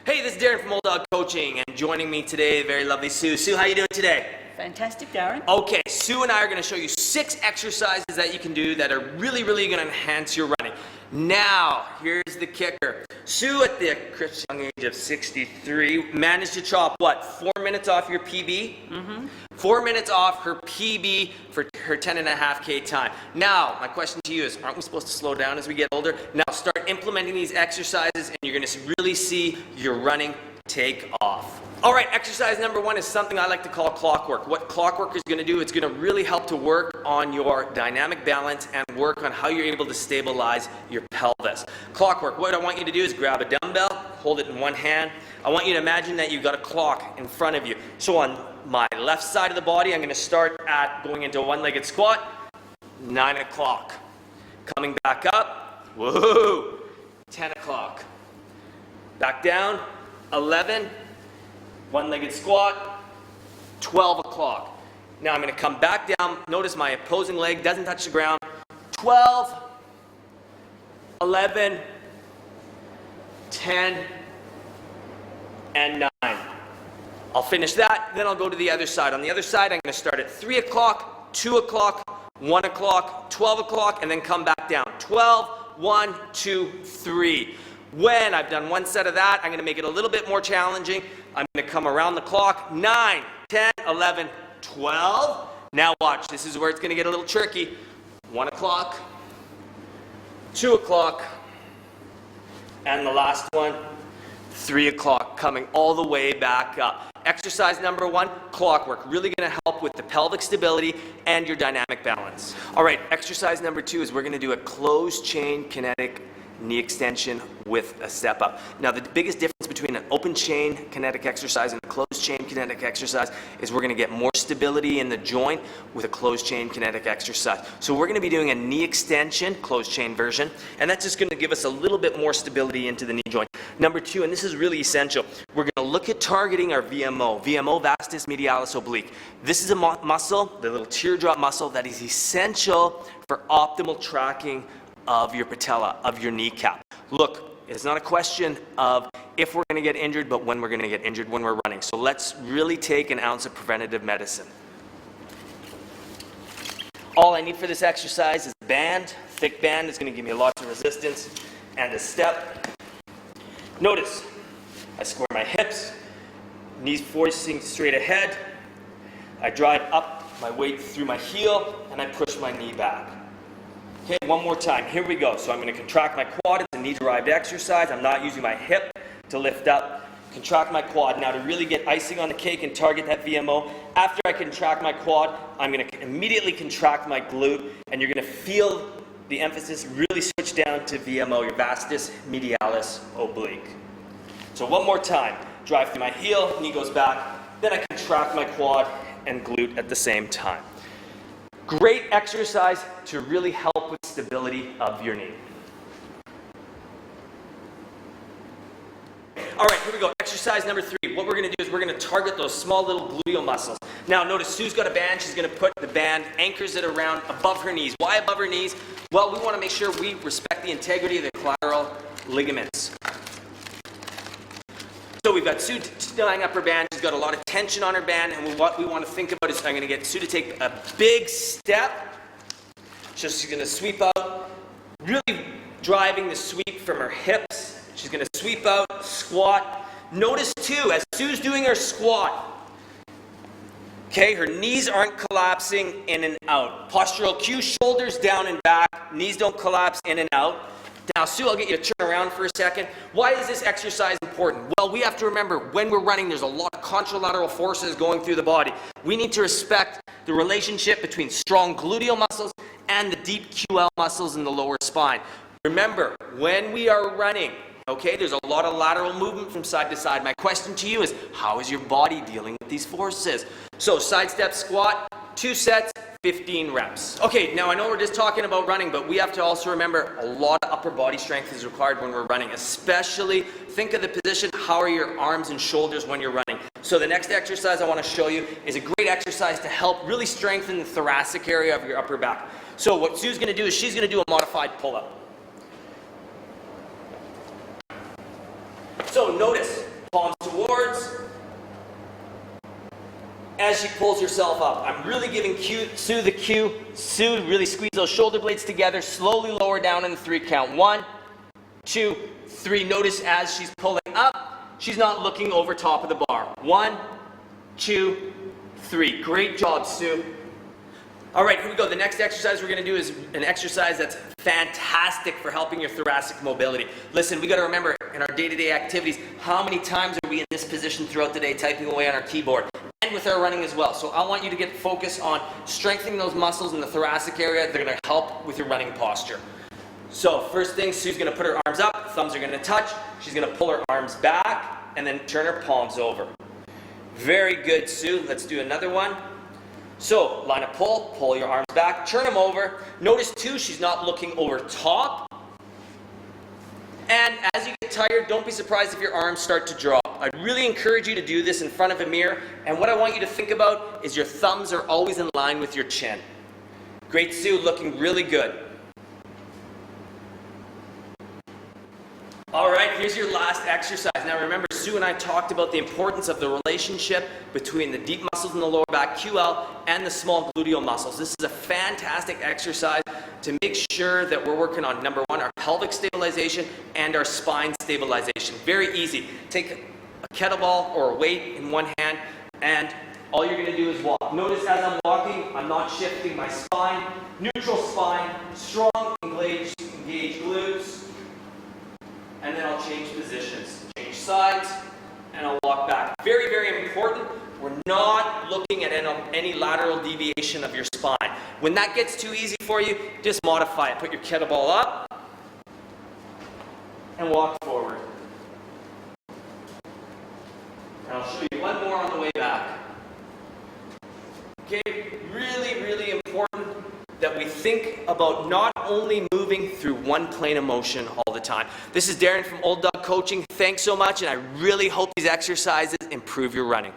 Hey, this is Darren from Old Dog Coaching, and joining me today, the very lovely Sue. Sue, how you doing today? Fantastic, Darren. Okay, Sue and I are going to show you 6 exercises that you can do that are really going to enhance your running. Now, here's the kicker. Sue, at the Christian young age of 63, managed to chop, what, 4 minutes off your PB? Mm-hmm. 4 minutes off her PB for her 10.5K time. Now, my question to you is, aren't we supposed to slow down as we get older? Now, start implementing these exercises, and you're going to really see your running take off. All right, exercise number 1 is something I like to call clockwork. What clockwork is going to do, it's going to really help to work on your dynamic balance and work on how you're able to stabilize your pelvis. Clockwork, what I want you to do is grab a dumbbell, hold it in one hand. I want you to imagine that you've got a clock in front of you. So on my left side of the body, I'm going to start at going into a one-legged squat, 9 o'clock. Coming back up, whoa, 10 o'clock. Back down, 11, one-legged squat, 12 o'clock. Now I'm going to come back down. Notice my opposing leg doesn't touch the ground. 12, 11, 10, and 9. I'll finish that, then I'll go to the other side. On the other side, I'm going to start at 3 o'clock, 2 o'clock, 1 o'clock, 12 o'clock, and then come back down. 12, 1, 2, 3. When I've done one set of that, I'm going to make it a little bit more challenging. I'm going to come around the clock, 9, 10, 11, 12. Now watch, this is where it's going to get a little tricky. 1 o'clock, 2 o'clock, and the last one, 3 o'clock, coming all the way back up. Exercise number 1, clockwork. Really going to help with the pelvic stability and your dynamic balance. All right, exercise number 2 is we're going to do a closed chain kinetic knee extension with a step up. Now, the biggest difference between an open chain kinetic exercise and a closed chain kinetic exercise is we're going to get more stability in the joint with a closed chain kinetic exercise. So we're going to be doing a knee extension, closed chain version, and that's just going to give us a little bit more stability into the knee joint. Number 2, and this is really essential, we're going to look at targeting our VMO, vastus medialis oblique. This is a muscle, the little teardrop muscle, that is essential for optimal tracking of your patella, of your kneecap. Look, it's not a question of if we're going to get injured, but when we're going to get injured when we're running. So let's really take an ounce of preventative medicine. All I need for this exercise is a band, thick band. It's going to give me lots of resistance, and a step. Notice, I square my hips, knees facing straight ahead. I drive up my weight through my heel, and I push my knee back. Okay, one more time. Here we go. So I'm going to contract my quad. It's a knee-derived exercise. I'm not using my hip to lift up. Contract my quad. Now, to really get icing on the cake and target that VMO, after I contract my quad, I'm going to immediately contract my glute, and you're going to feel the emphasis really switch down to VMO, your vastus medialis oblique. So one more time. Drive through my heel, knee goes back. Then I contract my quad and glute at the same time. Great exercise to really help with stability of your knee. All right, here we go. Exercise number 3. What we're going to do is we're going to target those small little gluteal muscles. Now notice Sue's got a band. She's going to put the band, anchors it around above her knees. Why above her knees? Well, we want to make sure we respect the integrity of the collateral ligaments. So we've got Sue tying up her band. She's got a lot of tension on her band, and what we want to think about is I'm going to get Sue to take a big step. So she's going to sweep out, really driving the sweep from her hips. She's going to sweep out, squat. Notice too, as Sue's doing her squat, okay, her knees aren't collapsing in and out. Postural cue, shoulders down and back, knees don't collapse in and out. Now, Sue, I'll get you to turn around for a second. Why is this exercise important? Well, we have to remember, when we're running, there's a lot of contralateral forces going through the body. We need to respect the relationship between strong gluteal muscles and the deep QL muscles in the lower spine. Remember, when we are running, okay, there's a lot of lateral movement from side to side. My question to you is, how is your body dealing with these forces? So, side step squat, 2 sets, 15 reps. Okay, now I know we're just talking about running, but we have to also remember a lot of upper body strength is required when we're running, especially think of the position, how are your arms and shoulders when you're running. So the next exercise I want to show you is a great exercise to help really strengthen the thoracic area of your upper back. So what Sue's going to do is she's going to do a modified pull-up. So notice, towards. As she pulls herself up, I'm really giving Sue the cue. Sue, really squeeze those shoulder blades together, slowly lower down in the 3 count. 1, 2, 3. Notice as she's pulling up, she's not looking over top of the bar. 1, 2, 3. Great job, Sue. All right, here we go. The next exercise we're going to do is an exercise that's fantastic for helping your thoracic mobility. Listen, we got to remember in our day-to-day activities, how many times are we in this position throughout the day typing away on our keyboard? And with our running as well. So I want you to get focused on strengthening those muscles in the thoracic area. They're going to help with your running posture. So first thing, Sue's going to put her arms up, thumbs are going to touch. She's going to pull her arms back and then turn her palms over. Very good, Sue. Let's do another one. So line of pull your arms back, turn them over. Notice too, she's not looking over top. And as you get tired, don't be surprised if your arms start to drop. I'd really encourage you to do this in front of a mirror. And what I want you to think about is your thumbs are always in line with your chin. Great, Sue, looking really good. All right, here's your last exercise. Now remember, Sue and I talked about the importance of the relationship between the deep muscles in the lower back, QL, and the small gluteal muscles. This is a fantastic exercise to make sure that we're working on, number 1, our pelvic stabilization and our spine stabilization. Very easy. Take a kettlebell or a weight in one hand, and all you're going to do is walk. Notice as I'm walking, I'm not shifting my spine. Neutral spine, strong, engaged glutes. And then I'll change positions, change sides, and I'll walk back. Very, very important, we're not looking at any lateral deviation of your spine. When that gets too easy for you, just modify it. Put your kettlebell up and walk forward. And I'll show you one more on the way back. Okay, really, really important that we think about not only moving through one plane of motion all the time. This is Darren from Old Dog Coaching. Thanks so much, and I really hope these exercises improve your running.